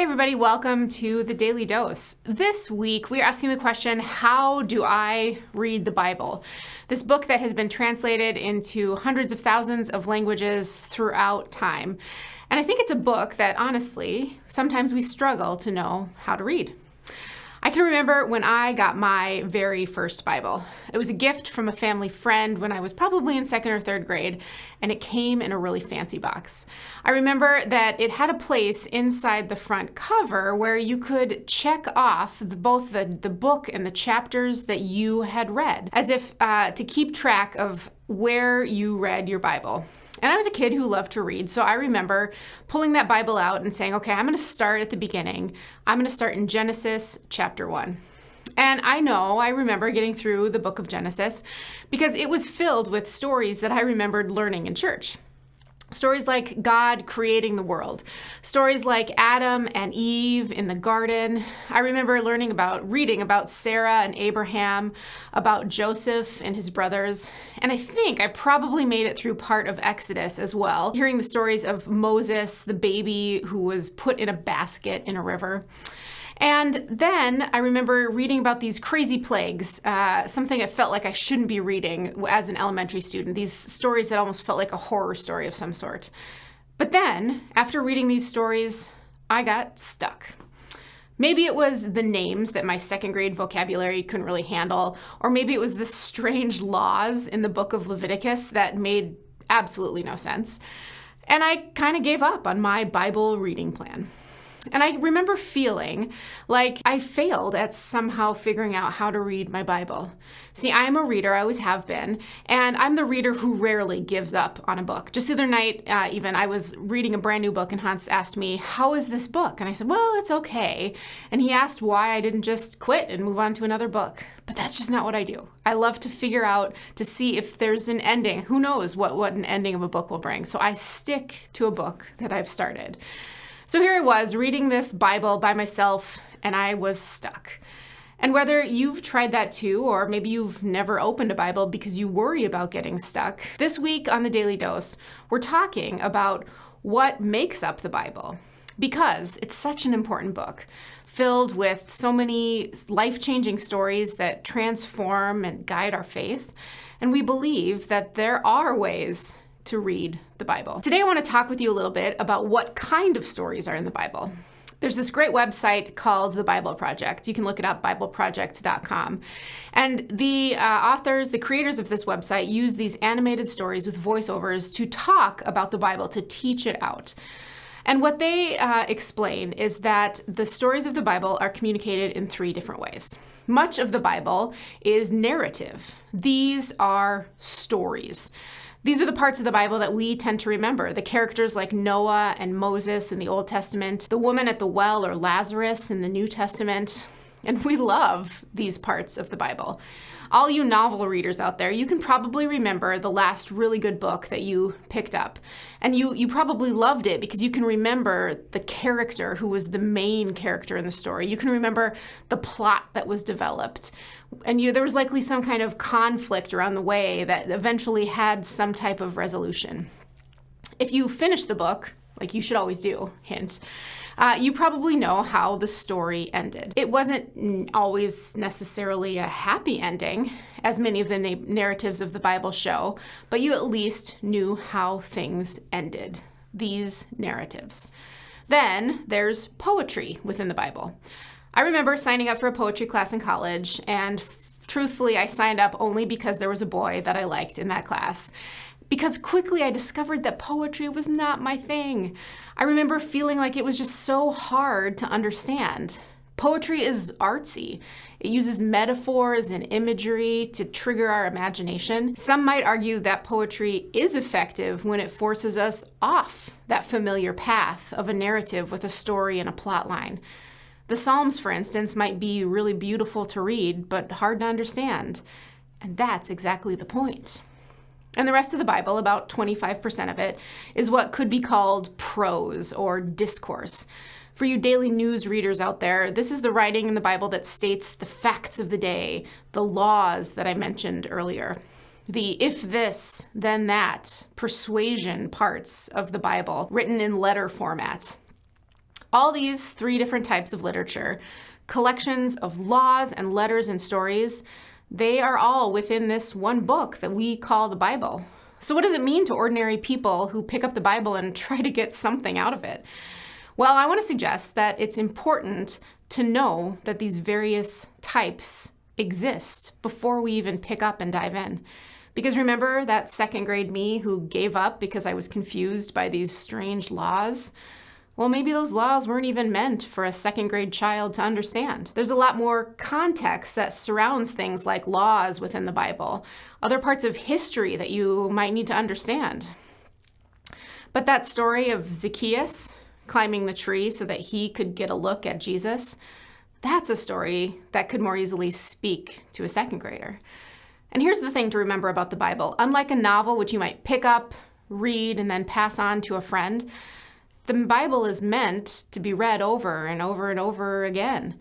everybody, welcome to the Daily Dose. This week we are asking the question, how do I read the Bible? This book that has been translated into hundreds of thousands of languages throughout time. And I think it's a book that honestly, sometimes we struggle to know how to read. I can remember when I got my very first Bible. It was a gift from a family friend when I was probably in second or third grade, and it came in a really fancy box. I remember that it had a place inside the front cover where you could check off both the book and the chapters that you had read, as if to keep track of where you read your Bible. And I was a kid who loved to read, so I remember pulling that Bible out and saying, okay, I'm going to start at the beginning. I'm going to start in Genesis chapter 1. And I remember getting through the book of Genesis because it was filled with stories that I remembered learning in church. Stories like God creating the world. Stories like Adam and Eve in the garden. I remember reading about Sarah and Abraham, about Joseph and his brothers. And I think I probably made it through part of Exodus as well, hearing the stories of Moses, the baby who was put in a basket in a river. And then I remember reading about these crazy plagues, something that felt like I shouldn't be reading as an elementary student, these stories that almost felt like a horror story of some sort. But then, after reading these stories, I got stuck. Maybe it was the names that my second grade vocabulary couldn't really handle, or maybe it was the strange laws in the book of Leviticus that made absolutely no sense. And I kind of gave up on my Bible reading plan. And I remember feeling like I failed at somehow figuring out how to read my Bible. See, I'm a reader, I always have been, and I'm the reader who rarely gives up on a book. Just the other night, I was reading a brand new book, and Hans asked me, how is this book? And I said, well, it's okay. And he asked why I didn't just quit and move on to another book. But that's just not what I do. I love to figure out, to see if there's an ending. Who knows what an ending of a book will bring. So I stick to a book that I've started. So here I was reading this Bible by myself, and I was stuck. And whether you've tried that too, or maybe you've never opened a Bible because you worry about getting stuck, this week on the Daily Dose, we're talking about what makes up the Bible. Because it's such an important book, filled with so many life-changing stories that transform and guide our faith. And we believe that there are ways to read the Bible. Today I want to talk with you a little bit about what kind of stories are in the Bible. There's this great website called The Bible Project. You can look it up, bibleproject.com. And the authors, the creators of this website, use these animated stories with voiceovers to talk about the Bible, to teach it out. And what they explain is that the stories of the Bible are communicated in three different ways. Much of the Bible is narrative. These are stories. These are the parts of the Bible that we tend to remember. The characters like Noah and Moses in the Old Testament, the woman at the well or Lazarus in the New Testament. And we love these parts of the Bible. All you novel readers out there, you can probably remember the last really good book that you picked up. And you probably loved it because you can remember the character who was the main character in the story. You can remember the plot that was developed. And there was likely some kind of conflict around the way that eventually had some type of resolution. If you finish the book, like you should always do, hint, you probably know how the story ended. It wasn't always necessarily a happy ending, as many of the narratives of the Bible show, but you at least knew how things ended, these narratives. Then there's poetry within the Bible. I remember signing up for a poetry class in college, and truthfully, I signed up only because there was a boy that I liked in that class. Because quickly I discovered that poetry was not my thing. I remember feeling like it was just so hard to understand. Poetry is artsy. It uses metaphors and imagery to trigger our imagination. Some might argue that poetry is effective when it forces us off that familiar path of a narrative with a story and a plot line. The Psalms, for instance, might be really beautiful to read, but hard to understand. And that's exactly the point. And the rest of the Bible, about 25% of it, is what could be called prose or discourse. For you daily news readers out there, this is the writing in the Bible that states the facts of the day, the laws that I mentioned earlier. The if this, then that, persuasion parts of the Bible, written in letter format. All these 3 different types of literature, collections of laws and letters and stories, they are all within this one book that we call the Bible. So what does it mean to ordinary people who pick up the Bible and try to get something out of it? Well, I want to suggest that it's important to know that these various types exist before we even pick up and dive in. Because remember that 2nd grade me who gave up because I was confused by these strange laws? Well, maybe those laws weren't even meant for a 2nd grade child to understand. There's a lot more context that surrounds things like laws within the Bible, other parts of history that you might need to understand. But that story of Zacchaeus climbing the tree so that he could get a look at Jesus, that's a story that could more easily speak to a 2nd grader. And here's the thing to remember about the Bible. Unlike a novel, which you might pick up, read, and then pass on to a friend, the Bible is meant to be read over and over and over again.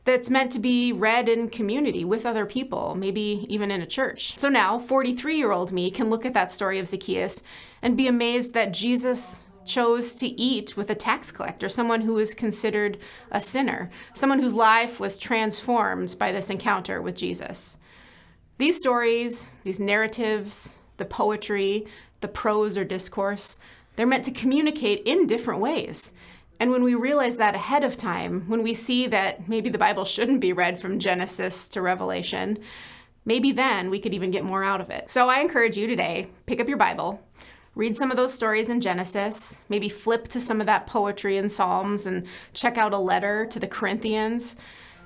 That's meant to be read in community with other people, maybe even in a church. So now, 43-year-old me can look at that story of Zacchaeus and be amazed that Jesus chose to eat with a tax collector, someone who was considered a sinner, someone whose life was transformed by this encounter with Jesus. These stories, these narratives, the poetry, the prose or discourse, they're meant to communicate in different ways. And when we realize that ahead of time, when we see that maybe the Bible shouldn't be read from Genesis to Revelation, maybe then we could even get more out of it. So I encourage you today, pick up your Bible, read some of those stories in Genesis, maybe flip to some of that poetry in Psalms and check out a letter to the Corinthians,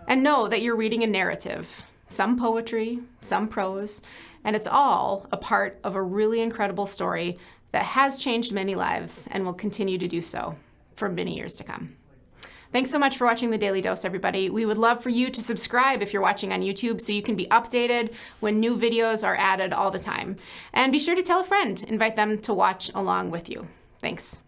and know that you're reading a narrative, some poetry, some prose, and it's all a part of a really incredible story that has changed many lives and will continue to do so for many years to come. Thanks so much for watching The Daily Dose, everybody. We would love for you to subscribe if you're watching on YouTube so you can be updated when new videos are added all the time. And be sure to tell a friend, invite them to watch along with you. Thanks.